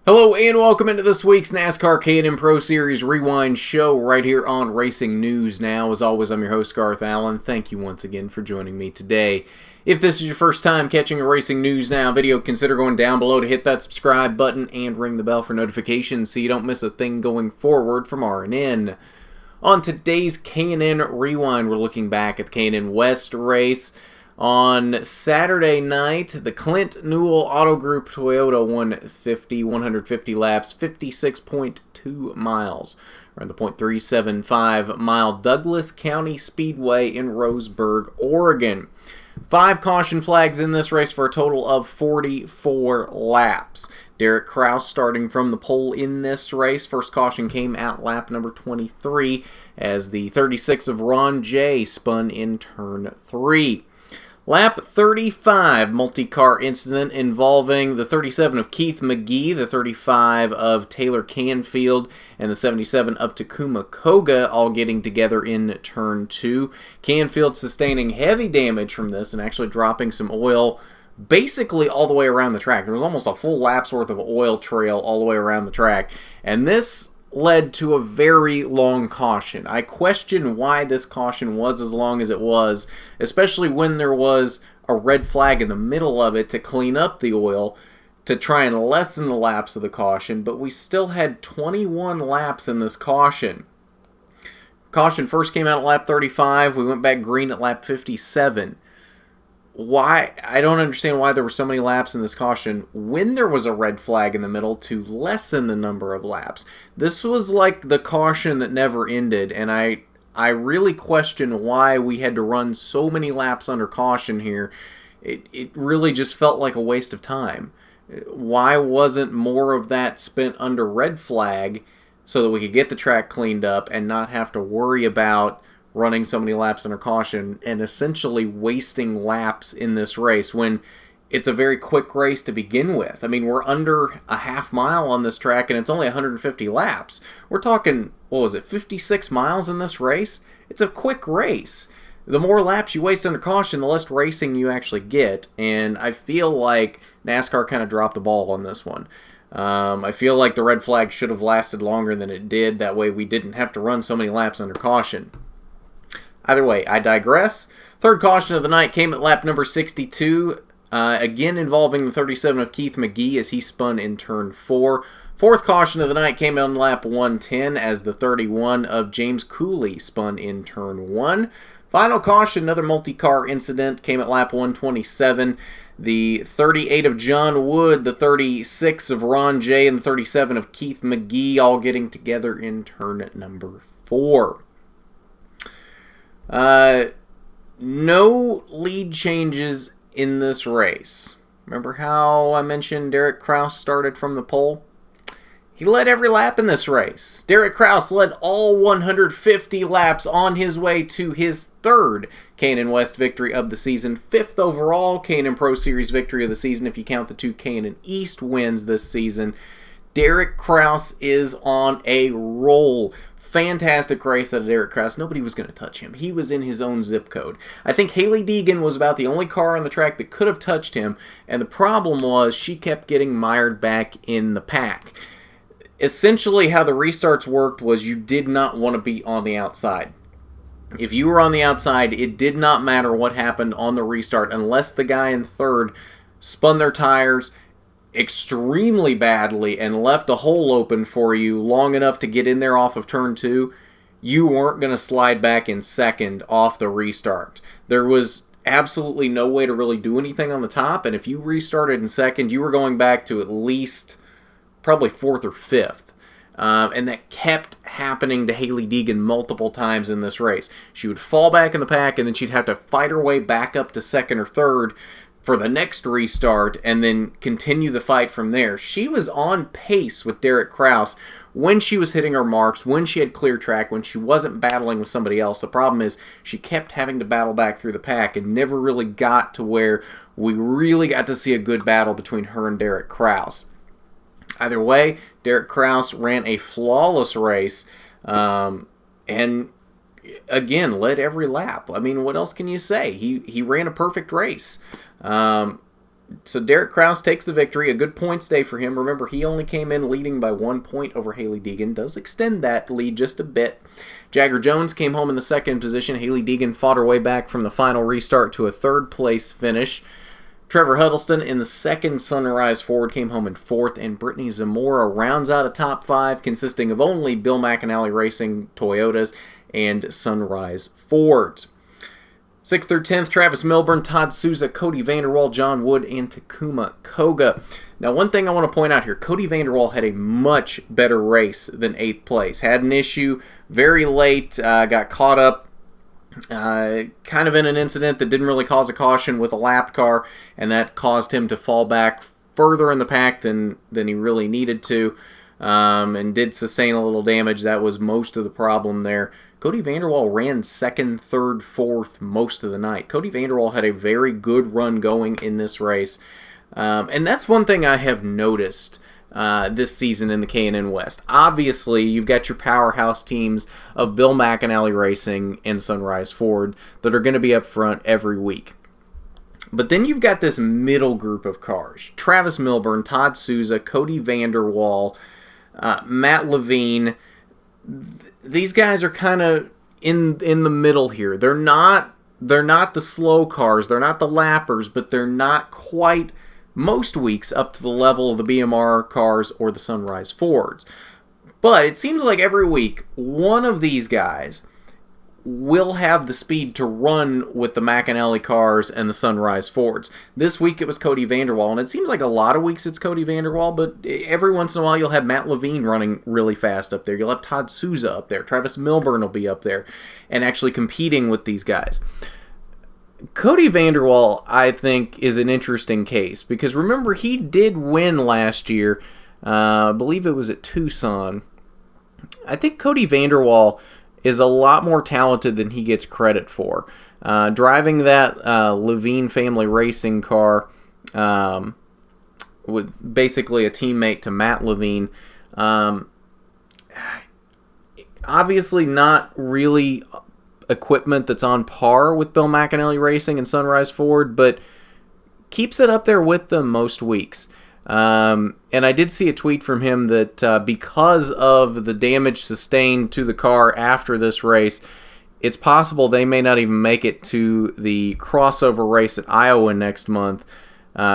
Hello and welcome into this week's NASCAR K&N Pro Series Rewind show right here on Racing News Now. As always, I'm your host, Garth Allen. Thank you once again for joining me today. If this is your first time catching a Racing News Now video, consider going down below to hit that subscribe button and ring the bell for notifications so you don't miss a thing going forward from R&N. On today's K&N Rewind, we're looking back at the K&N West race. On Saturday night, the Clint Newell Auto Group Toyota won 150 laps, 56.2 miles, around the .375 mile Douglas County Speedway in Roseburg, Oregon. 5 caution flags in this race for a total of 44 laps. Derek Kraus starting from the pole in this race. First caution came at lap number 23 as the 36 of Ron J spun in turn 3. Lap 35, multi-car incident involving the 37 of Keith McGee, the 35 of Taylor Canfield, and the 77 of Takuma Koga all getting together in turn 2. Canfield sustaining heavy damage from this and actually dropping some oil basically all the way around the track. There was almost a full lap's worth of oil trail all the way around the track, and this led to a very long caution. I question why this caution was as long as it was, especially when there was a red flag in the middle of it to clean up the oil to try and lessen the laps of the caution, but we still had 21 laps in this caution. Caution first came out at lap 35. We went back green at lap 57. Why? I don't understand why there were so many laps in this caution when there was a red flag in the middle to lessen the number of laps. This was like the caution that never ended, and I really question why we had to run so many laps under caution here. It really just felt like a waste of time. Why wasn't more of that spent under red flag so that we could get the track cleaned up and not have to worry about running so many laps under caution and essentially wasting laps in this race when it's a very quick race to begin with. I mean, we're under a half mile on this track and it's only 150 laps. We're talking, 56 miles in this race? It's a quick race. The more laps you waste under caution, the less racing you actually get, and I feel like NASCAR kind of dropped the ball on this one. I feel like the red flag should have lasted longer than it did. That way we didn't have to run so many laps under caution. Either way, I digress. Third caution of the night came at lap number 62, again involving the 37 of Keith McGee as he spun in turn 4. Fourth caution of the night came on lap 110 as the 31 of James Cooley spun in turn 1. Final caution, another multi-car incident, came at lap 127. The 38 of John Wood, the 36 of Ron J, and the 37 of Keith McGee all getting together in turn number 4. No lead changes in this race. Remember how I mentioned Derek Kraus started from the pole? He led every lap in this race. Derek Kraus led all 150 laps on his way to his third K&N West victory of the season, 5th overall K&N Pro Series victory of the season if you count the 2 K&N East wins this season. Derek Kraus is on a roll. Fantastic race out of Derek Kraus. Nobody was going to touch him. He was in his own zip code. I think Hailie Deegan was about the only car on the track that could have touched him, and the problem was she kept getting mired back in the pack. Essentially, how the restarts worked was you did not want to be on the outside. If you were on the outside, it did not matter what happened on the restart unless the guy in third spun their tires extremely badly and left a hole open for you long enough to get in there off of turn 2, you weren't going to slide back in second off the restart. There was absolutely no way to really do anything on the top, and if you restarted in second, you were going back to at least probably 4th or 5th. And that kept happening to Hailie Deegan multiple times in this race. She would fall back in the pack, and then she'd have to fight her way back up to second or third for the next restart and then continue the fight from there. She was on pace with Derek Kraus when she was hitting her marks, when she had clear track, when she wasn't battling with somebody else. The problem is she kept having to battle back through the pack and never really got to where we really got to see a good battle between her and Derek Kraus. Either way, Derek Kraus ran a flawless race and again led every lap. I mean, what else can you say? He ran a perfect race. So Derek Kraus takes the victory. A good points day for him. Remember, he only came in leading by 1 point over Hailie Deegan. Does extend that lead just a bit. Jagger Jones came home in the second position. Hailie Deegan fought her way back from the final restart to a third-place finish. Trevor Huddleston in the second Sunrise Ford came home in fourth, and Brittany Zamora rounds out a top five consisting of only Bill McAnally Racing Toyotas and Sunrise Fords. 6th through 10th, Travis Milburn, Todd Souza, Cody Vanderwall, John Wood, and Takuma Koga. Now, one thing I want to point out here, Cody Vanderwall had a much better race than 8th place. Had an issue very late, got caught up kind of in an incident that didn't really cause a caution with a lapped car, and that caused him to fall back further in the pack than he really needed to, and did sustain a little damage. That was most of the problem there. Cody Vanderwall ran 2nd, 3rd, 4th most of the night. Cody Vanderwall had a very good run going in this race. And that's one thing I have noticed this season in the K&N West. Obviously, you've got your powerhouse teams of Bill McAnally Racing and Sunrise Ford that are going to be up front every week. But then you've got this middle group of cars. Travis Milburn, Todd Souza, Cody Vanderwall, Matt Levine. These guys are kind of in the middle here. They're not the slow cars, they're not the lappers, but they're not quite most weeks up to the level of the BMR cars or the Sunrise Fords. But it seems like every week one of these guys will have the speed to run with the McAnally cars and the Sunrise Fords. This week it was Cody Vanderwall, and it seems like a lot of weeks it's Cody Vanderwall, but every once in a while you'll have Matt Levine running really fast up there. You'll have Todd Souza up there. Travis Milburn will be up there and actually competing with these guys. Cody Vanderwall, I think, is an interesting case because remember, he did win last year. I believe it was at Tucson. I think Cody Vanderwall is a lot more talented than he gets credit for. Driving that Levine family racing car, with basically a teammate to Matt Levine, obviously not really equipment that's on par with Bill McAnally Racing and Sunrise Ford, but keeps it up there with them most weeks. And I did see a tweet from him that because of the damage sustained to the car after this race, it's possible they may not even make it to the crossover race at Iowa next month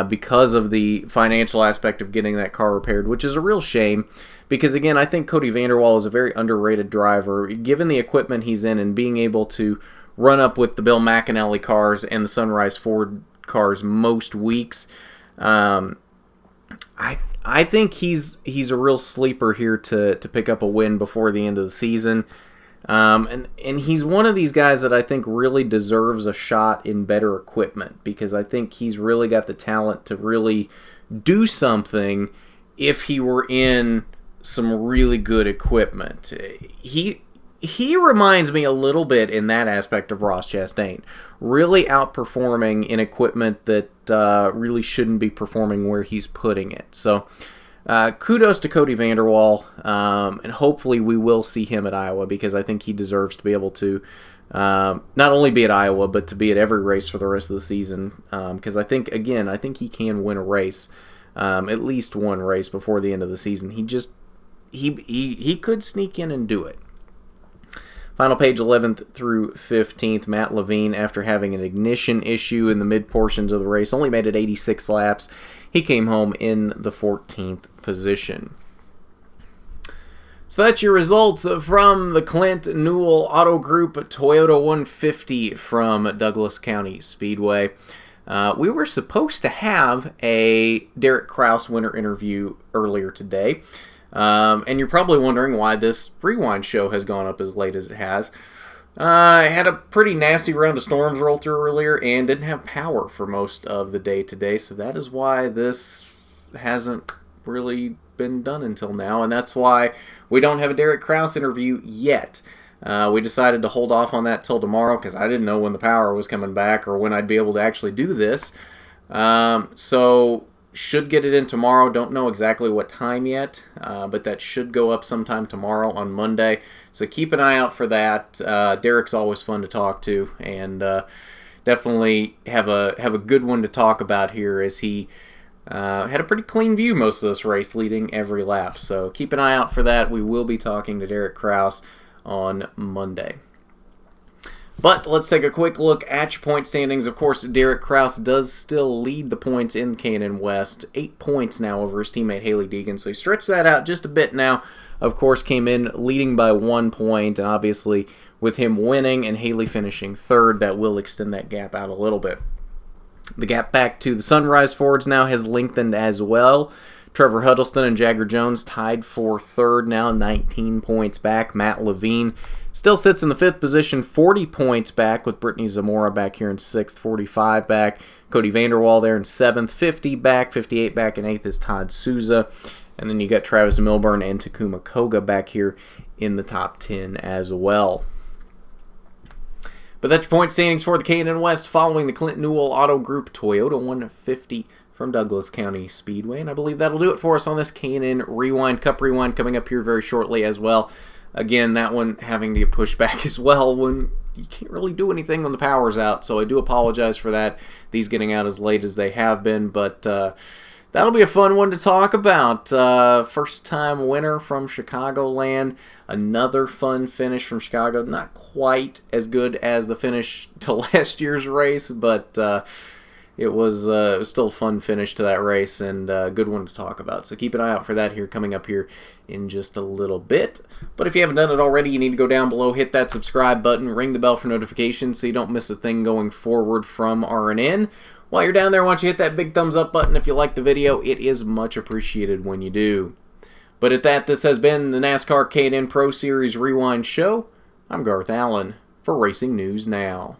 because of the financial aspect of getting that car repaired, which is a real shame because, again, I think Cody Vanderwall is a very underrated driver. Given the equipment he's in and being able to run up with the Bill McAnally cars and the Sunrise Ford cars most weeks, I think he's a real sleeper here to pick up a win before the end of the season. And he's one of these guys that I think really deserves a shot in better equipment because I think he's really got the talent to really do something if he were in some really good equipment. He reminds me a little bit in that aspect of Ross Chastain, really outperforming in equipment that really shouldn't be performing where he's putting it. So kudos to Cody Vanderwall, and hopefully we will see him at Iowa because I think he deserves to be able to not only be at Iowa, but to be at every race for the rest of the season because I think he can win a race, at least one race before the end of the season. He could sneak in and do it. Final page 11th through 15th, Matt Levine, after having an ignition issue in the mid portions of the race, only made it 86 laps. He came home in the 14th position. So that's your results from the Clint Newell Auto Group Toyota 150 from Douglas County Speedway. We were supposed to have a Derek Kraus winner interview earlier today. And you're probably wondering why this rewind show has gone up as late as it has. I had a pretty nasty round of storms roll through earlier and didn't have power for most of the day today, so that is why this hasn't really been done until now, and that's why we don't have a Derek Kraus interview yet. We decided to hold off on that till tomorrow because I didn't know when the power was coming back or when I'd be able to actually do this. So should get it in tomorrow. Don't know exactly what time yet, but that should go up sometime tomorrow on Monday. So keep an eye out for that. Derek's always fun to talk to, and definitely have a good one to talk about here, as he had a pretty clean view most of this race, leading every lap. So keep an eye out for that. We will be talking to Derek Kraus on Monday. But let's take a quick look at your point standings. Of course, Derek Kraus does still lead the points in K&N West. 8 points now over his teammate Haley Deegan. So he stretched that out just a bit now. Of course, came in leading by 1 point. And obviously, with him winning and Haley finishing third, that will extend that gap out a little bit. The gap back to the Sunrise Fords now has lengthened as well. Trevor Huddleston and Jagger Jones tied for third now, 19 points back. Matt Levine still sits in the 5th position, 40 points back, with Brittany Zamora back here in 6th, 45 back. Cody Vanderwall there in 7th, 50 back, 58 back, and 8th is Todd Souza. And then you got Travis Milburn and Takuma Koga back here in the top 10 as well. But that's your point standings for the K&N West following the Clint Newell Auto Group Toyota 150 from Douglas County Speedway. And I believe that'll do it for us on this K&N Rewind. Cup Rewind coming up here very shortly as well. Again, that one having to get pushed back as well when you can't really do anything when the power's out. So I do apologize for that. These getting out as late as they have been. But that'll be a fun one to talk about. First-time winner from Chicagoland. Another fun finish from Chicago. Not quite as good as the finish to last year's race, but it was still a fun finish to that race, and a good one to talk about. So keep an eye out for that here coming up here in just a little bit. But if you haven't done it already, you need to go down below, hit that subscribe button, ring the bell for notifications so you don't miss a thing going forward from RNN. While you're down there, why don't you hit that big thumbs up button if you like the video. It is much appreciated when you do. But at that, this has been the NASCAR K&N Pro Series Rewind Show. I'm Garth Allen for Racing News Now.